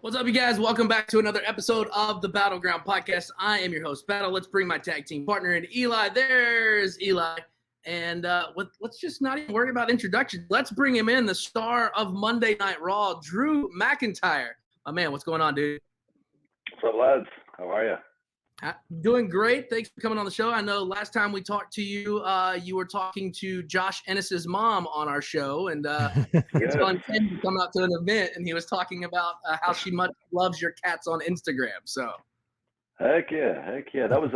What's up, you guys? Welcome back to another episode of the Battleground podcast. I am your host, Battle. Let's bring my tag team partner in, Eli. There's Eli. And let's just not even worry about introductions. Let's bring him in, the star of Monday Night Raw, Drew McIntyre. My man, what's going on, dude? What's up, lads? How are you? Doing great. Thanks for coming on the show. I know last time we talked to you, you were talking to Josh Ennis's mom on our show, and it's on Ken to come out to an event, and he was talking about how she much loves your cats on Instagram. So, heck yeah. That was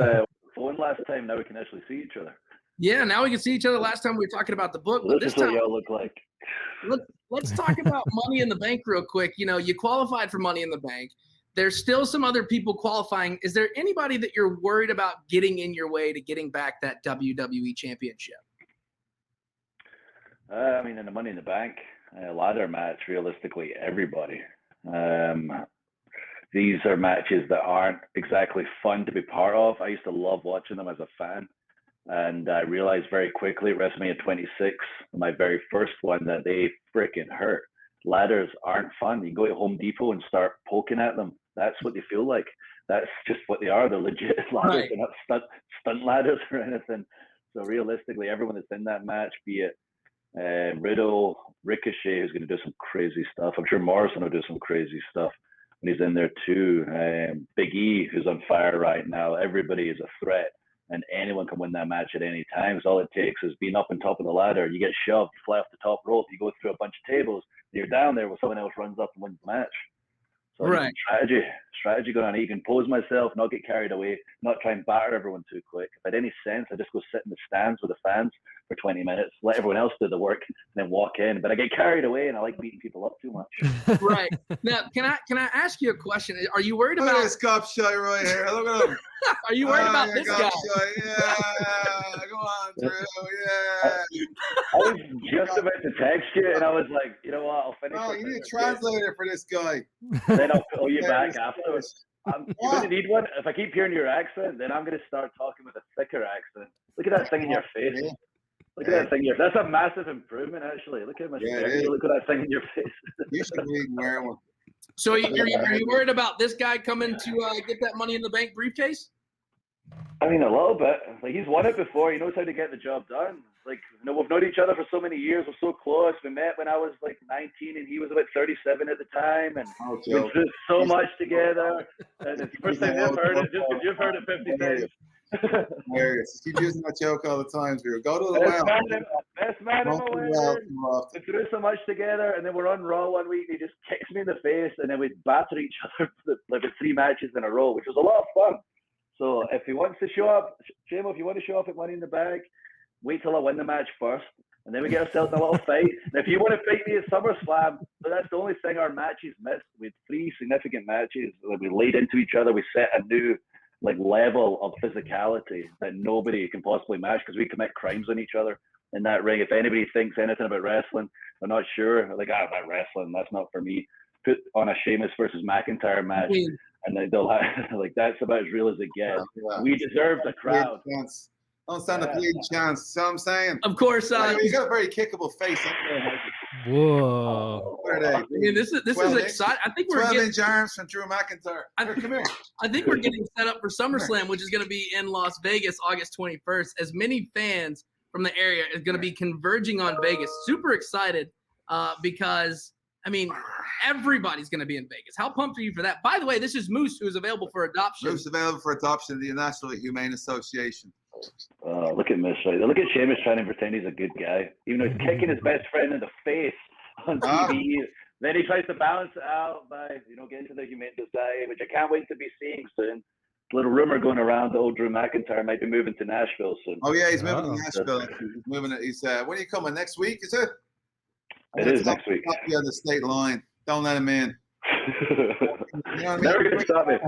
fun last time. Now we can actually see each other. Yeah, now we can see each other. Last time we were talking about the book, but this is what y'all look like. Let's talk about Money in the Bank real quick. You know, you qualified for Money in the Bank. There's still some other people qualifying. Is there anybody that you're worried about getting in your way to getting back that WWE Championship? I mean, in the Money in the Bank ladder match, realistically, everybody. These are matches that aren't exactly fun to be part of. I used to love watching them as a fan. And I realized very quickly at WrestleMania 26, my very first one, that they freaking hurt. Ladders aren't fun. You go to Home Depot and start poking at them. That's what they feel like. That's just what they are. They're legit ladders. Right. They're not stunt ladders or anything. So realistically, everyone that's in that match, be it Riddle, Ricochet, who's going to do some crazy stuff. I'm sure Morrison will do some crazy stuff when he's in there too. Big E, who's on fire right now. Everybody is a threat. And anyone can win that match at any time. So all it takes is being up on top of the ladder. You get shoved, you fly off the top rope, you go through a bunch of tables, you're down there while someone else runs up and wins the match. So right. Strategy going on. You can pose myself, not get carried away, not try and batter everyone too quick. If I had any sense, I just go sit in the stands with the fans for 20 minutes, let everyone else do the work, and then walk in. But I get carried away, and I like beating people up too much. Right. Now, can I ask you a question? Are you worried about this cop shy right here? Look at him. Are you worried about this guy? Yeah, go on, Drew. Yeah. I was just about to text you, and I was like, you know what? I'll finish. Oh, you need a translator for this guy. Then I'll call you back afterwards. You're going to need one. If I keep hearing your accent, then I'm going to start talking with a thicker accent. Look at that thing in your face. Look at that thing in your face. That's a massive improvement, actually. Look at how much better you look at that thing in your face. You should really wear one. So are you worried about this guy coming to get that Money in the Bank briefcase? I mean, a little bit. Like, he's won it before. He knows how to get the job done. Like, you know, we've known each other for so many years. We're so close. We met when I was like 19 and he was about 37 at the time. And we did so much together. And it's the first time you've heard it, just because you've heard it 50 times. Hilarious. Keep using that joke all the time, Drew. Go to the well. Best man in the world. We threw so much together, and then we're on Raw one week, and he just kicks me in the face, and then we batter each other for like 3 matches in a row, which was a lot of fun. So if he wants to show up, Shamo, if you want to show up at Money in the Bank, wait till I win the match first, and then we get ourselves in a little fight. And if you want to fight me at Summer Slam, but that's the only thing our matches missed. We had 3 significant matches that we laid into each other. We set a new level of physicality that nobody can possibly match because we commit crimes on each other in that ring. If anybody thinks anything about wrestling, they're not sure. Like, about wrestling, that's not for me. Put on a Sheamus versus McIntyre match, and then they'll have, like, that's about as real as it gets. Yeah. We deserve the crowd. Don't stand a bleeding chance. See what I'm saying? Of course. He's got a very kickable face. Whoa. What are they? I mean, this is exciting. I think we're 12-inch arms from Drew McIntyre. Come here. I think we're getting set up for Summer Slam, which is going to be in Las Vegas, August 21st. As many fans from the area is going to be converging on Vegas. Super excited because, I mean, everybody's going to be in Vegas. How pumped are you for that? By the way, this is Moose, who is available for adoption. Moose available for adoption of the National Humane Association. Look at Moose right there. Look at Sheamus trying to pretend he's a good guy, even though he's kicking his best friend in the face on TV. Then he tries to balance it out by, getting to the Humane Society, which I can't wait to be seeing soon. Little rumor going around that old Drew McIntyre might be moving to Nashville soon. Oh yeah, he's moving to Nashville. He's moving it. He's when are you coming? Next week, is it? It is next week. On the state line. Don't let him in. Never gonna stop me.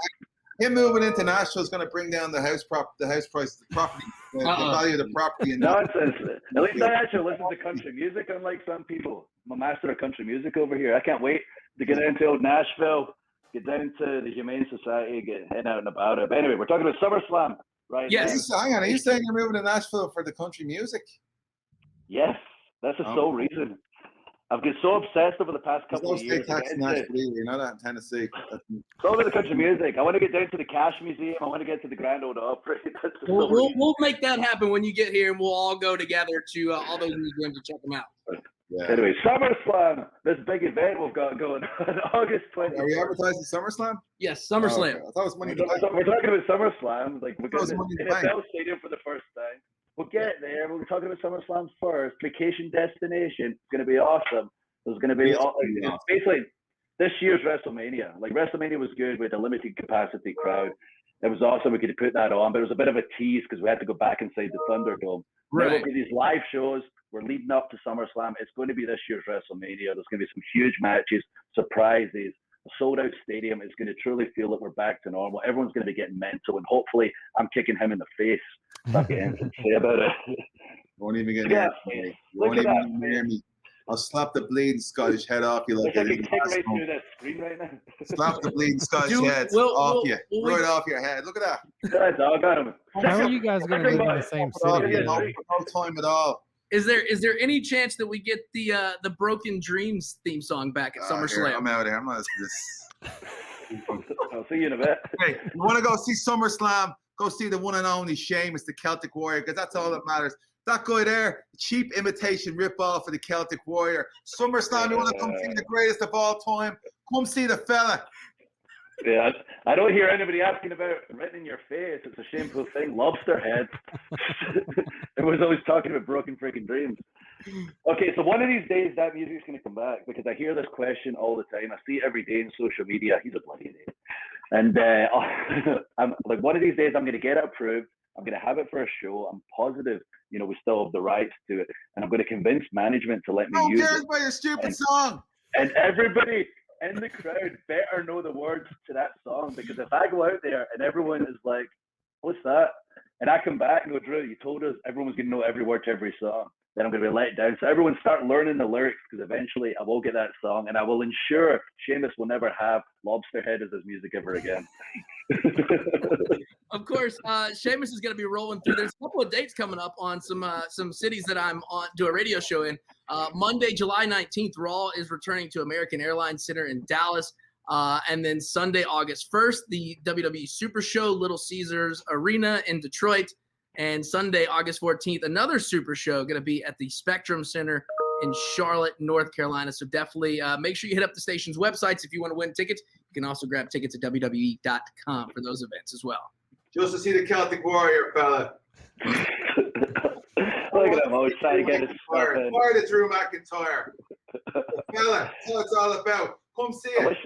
Him moving into Nashville is going to bring down the house price, the property, the value of the property. Nonsense. At least I actually listen to country music, unlike some people. I'm a master of country music over here. I can't wait to get into old Nashville, get down to the Humane Society, get head out and about it. But anyway, we're talking about SummerSlam right now. Hang on. Are you saying you're moving to Nashville for the country music? Yes, that's the sole reason. I've got so obsessed over the past There's couple no of years. state tax in Nashville either. You know that in Tennessee. It's all about the country music. I want to get down to the Cash Museum. I want to get to the Grand Ole Opry. We'll make that happen when you get here, and we'll all go together to all those museums to check them out. Yeah. Anyway, SummerSlam, this big event we've got going on August 20th. Are we advertising SummerSlam? Yes, SummerSlam. Okay. I thought it was Money in We're the Bank. talking about SummerSlam. Like we're going to Money in the Bank. NFL Stadium for the first time. We'll get there. We're talking about SummerSlam first. Vacation destination. It's going to be awesome. There's going to be basically this year's WrestleMania. Like WrestleMania was good with a limited capacity crowd. It was awesome. We could put that on, but it was a bit of a tease because we had to go back inside the Thunderdome. Right. There will be these live shows. We're leading up to SummerSlam. It's going to be this year's WrestleMania. There's going to be some huge matches, surprises, a sold-out stadium. It's going to truly feel like we're back to normal. Everyone's going to be getting mental, and hopefully I'm kicking him in the face. That's the end to say about it. Won't even get near me. Won't even get near me. I'll slap the bleeding Scottish head off you like I can take right through that screen right now. Slap the bleeding Scottish head off you. Right off your head. Look at that. I got him. How are you guys going to live in the same city? No time at all. Is there any chance that we get the Broken Dreams theme song back at SummerSlam? I'm out of here. I'm not this. I'll see you in a bit. Hey, you want to go see SummerSlam? Go see the one and only Sheamus, the Celtic Warrior, because that's all that matters. That guy there, cheap imitation rip-off of the Celtic Warrior. SummerSlam, you want to come see the greatest of all time? Come see the fella. Yeah, I don't hear anybody asking about written in your face. It's a shameful thing. Lobster head. Everyone's always talking about broken freaking dreams. Okay, so one of these days that music's going to come back because I hear this question all the time. I see it every day in social media. He's a bloody idiot. And I'm like, one of these days I'm going to get it approved. I'm going to have it for a show. I'm positive, we still have the rights to it. And I'm going to convince management to let me use it. Who cares about your stupid song? And everybody in the crowd better know the words to that song, because if I go out there and everyone is like, what's that? And I come back and go, Drew, you told us everyone's going to know every word to every song. Then I'm going to be let down. So everyone start learning the lyrics, because eventually I will get that song, and I will ensure Sheamus will never have Lobster Head as his music ever again. Of course, Sheamus is going to be rolling through. There's a couple of dates coming up on some cities that I'm on do a radio show in. Monday, July 19th, Raw is returning to American Airlines Center in Dallas. And then Sunday, August 1st, the WWE Super Show, Little Caesars Arena in Detroit. And Sunday, August 14th, another Super Show going to be at the Spectrum Center in Charlotte, North Carolina. So definitely make sure you hit up the station's websites if you want to win tickets. You can also grab tickets at WWE.com for those events as well. Just to see the Celtic Warrior, fella. Look at him, always trying to get his stuff in. Fire to Drew McIntyre. Fella, that's what it's all about. Come see it.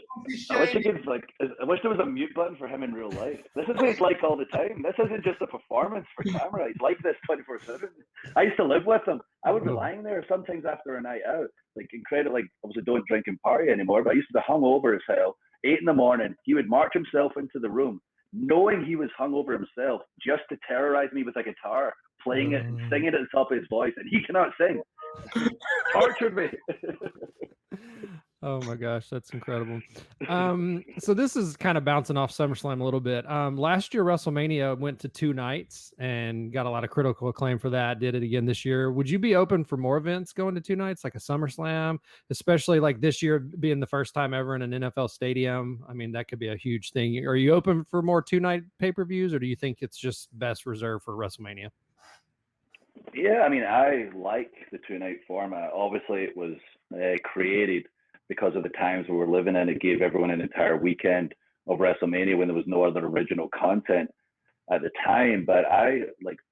I wish there was a mute button for him in real life. This is what he's like all the time. This isn't just a performance for camera. He's like this 24/7. I used to live with him. I would be lying there sometimes after a night out. Like incredible. Like obviously don't drink and party anymore, but I used to be hungover as hell. 8 a.m. He would march himself into the room, knowing he was hungover himself, just to terrorize me with a guitar, playing it and singing it at the top of his voice, and he cannot sing. Tortured me. Oh my gosh, that's incredible. So this is kind of bouncing off SummerSlam a little bit. Last year, WrestleMania went to 2 nights and got a lot of critical acclaim for that. Did it again this year. Would you be open for more events going to 2 nights, like a SummerSlam, especially like this year being the first time ever in an NFL stadium? I mean, that could be a huge thing. Are you open for more 2-night pay-per-views, or do you think it's just best reserved for WrestleMania? Yeah, I mean, I like the 2-night format. Obviously, it was created because of the times we were living in. It gave everyone an entire weekend of WrestleMania when there was no other original content at the time. But I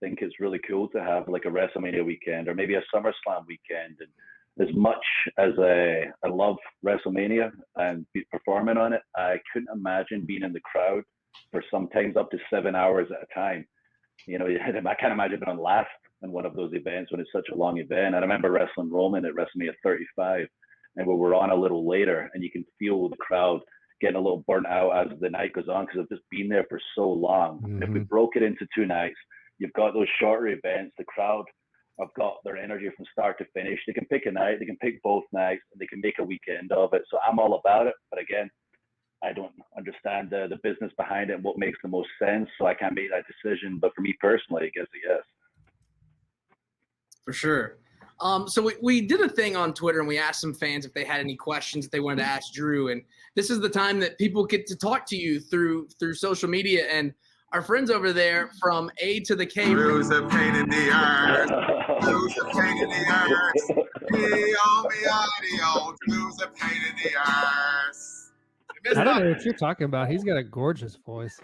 think it's really cool to have like a WrestleMania weekend or maybe a SummerSlam weekend. And as much as I love WrestleMania and performing on it, I couldn't imagine being in the crowd for sometimes up to 7 hours at a time. I can't imagine being on last in one of those events when it's such a long event. I remember wrestling Roman at WrestleMania 35. And we were on a little later, and you can feel the crowd getting a little burnt out as the night goes on because I've just been there for so long. Mm-hmm. If we broke it into 2 nights, you've got those shorter events. The crowd have got their energy from start to finish. They can pick a night, they can pick both nights, and they can make a weekend of it. So I'm all about it. But again, I don't understand the business behind it and what makes the most sense, so I can't make that decision. But for me personally, I guess a yes. For sure. So we did a thing on Twitter and we asked some fans if they had any questions that they wanted to ask Drew. And this is the time that people get to talk to you through social media. And our friends over there from A to the K. Drew's a pain in the ass. Drew's a pain in the ass. Drew's a pain in the ass. I don't know what you're talking about. He's got a gorgeous voice.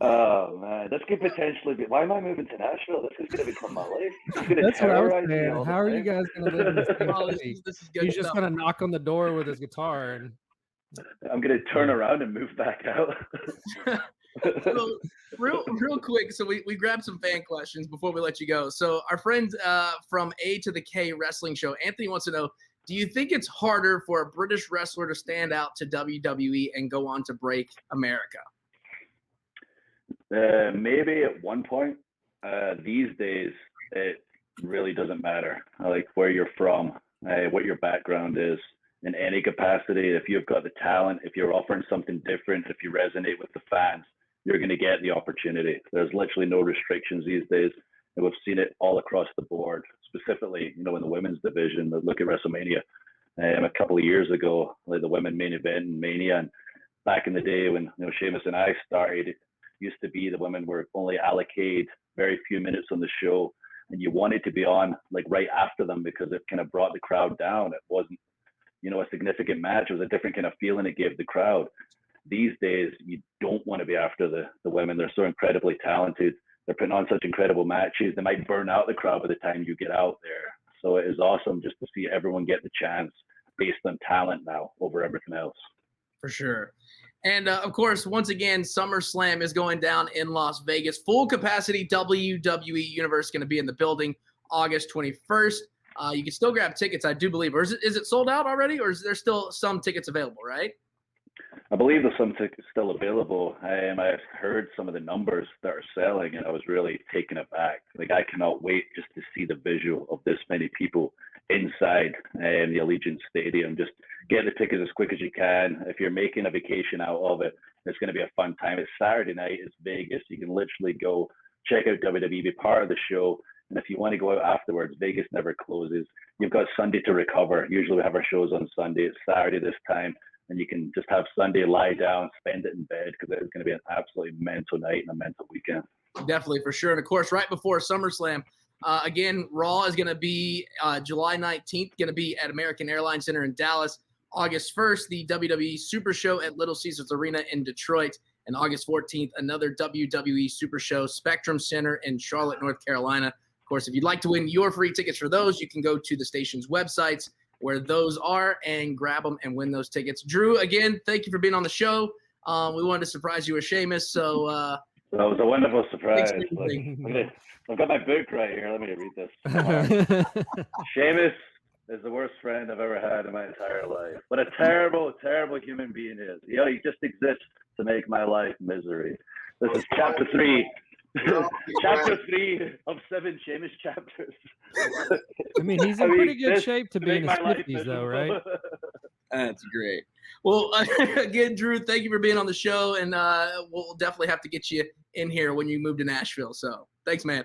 Oh man, this could potentially be. Why am I moving to Nashville? This is going to become my life. That's what I was saying. How are you guys going to live in the same Oh, city? this is good He's just stuff. going to knock on the door with his guitar and I'm going to turn around and move back out. So real quick, so we grabbed some fan questions before we let you go. So our friend from A to the K Wrestling Show, Anthony, wants to know, do you think it's harder for a British wrestler to stand out to WWE and go on to break America? Maybe at one point. These days, it really doesn't matter. Like where you're from, what your background is in any capacity. If you've got the talent, if you're offering something different, if you resonate with the fans, you're going to get the opportunity. There's literally no restrictions these days. And we've seen it all across the board, specifically, in the women's division. Look at WrestleMania. A couple of years ago, like the women main event in Mania, and back in the day when Sheamus and I started, it used to be the women were only allocated very few minutes on the show, and you wanted to be on like right after them because it kind of brought the crowd down. It wasn't, a significant match. It was a different kind of feeling it gave the crowd. These days, you don't want to be after the women. They're so incredibly talented. They're putting on such incredible matches. They might burn out the crowd by the time you get out there. So it is awesome just to see everyone get the chance based on talent now over everything else. For sure. And of course, once again, Summer Slam is going down in Las Vegas. Full capacity WWE Universe going to be in the building August 21st. You can still grab tickets, I do believe. Or is it sold out already? Or is there still some tickets available, right? I believe there's some tickets still available. I've heard some of the numbers that are selling, and I was really taken aback. Like, I cannot wait just to see the visual of this many people inside the Allegiant Stadium. Just get the tickets as quick as you can. If you're making a vacation out of it, it's going to be a fun time. It's Saturday night. It's Vegas. You can literally go check out WWE, be part of the show. And if you want to go out afterwards, Vegas never closes. You've got Sunday to recover. Usually we have our shows on Sunday. It's Saturday this time. And you can just have Sunday lie down, spend it in bed, because it's going to be an absolutely mental night and a mental weekend. Definitely, for sure. And of course, right before SummerSlam, again, Raw is going to be July 19th, going to be at American Airlines Center in Dallas. August 1st, the WWE Super Show at Little Caesars Arena in Detroit. And August 14th, another WWE Super Show, Spectrum Center in Charlotte, North Carolina. Of course, if you'd like to win your free tickets for those, you can go to the station's websites where those are and grab them and win those tickets. Drew, again, thank you for being on the show. We wanted to surprise you with Sheamus, so that was a wonderful surprise. I've got my book right here. Let me read this. Sheamus is the worst friend I've ever had in my entire life. What a terrible, terrible human being he is. He just exists to make my life misery. This is chapter 3. Chapter 3 of 7 Sheamus chapters. I mean, he's in pretty good shape to be in his 50s, though, right? That's great. Well, again, Drew, thank you for being on the show, and we'll definitely have to get you in here when you move to Nashville. So, thanks, man.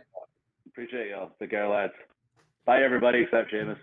Appreciate y'all. Take care, lads. Bye, everybody, except Sheamus.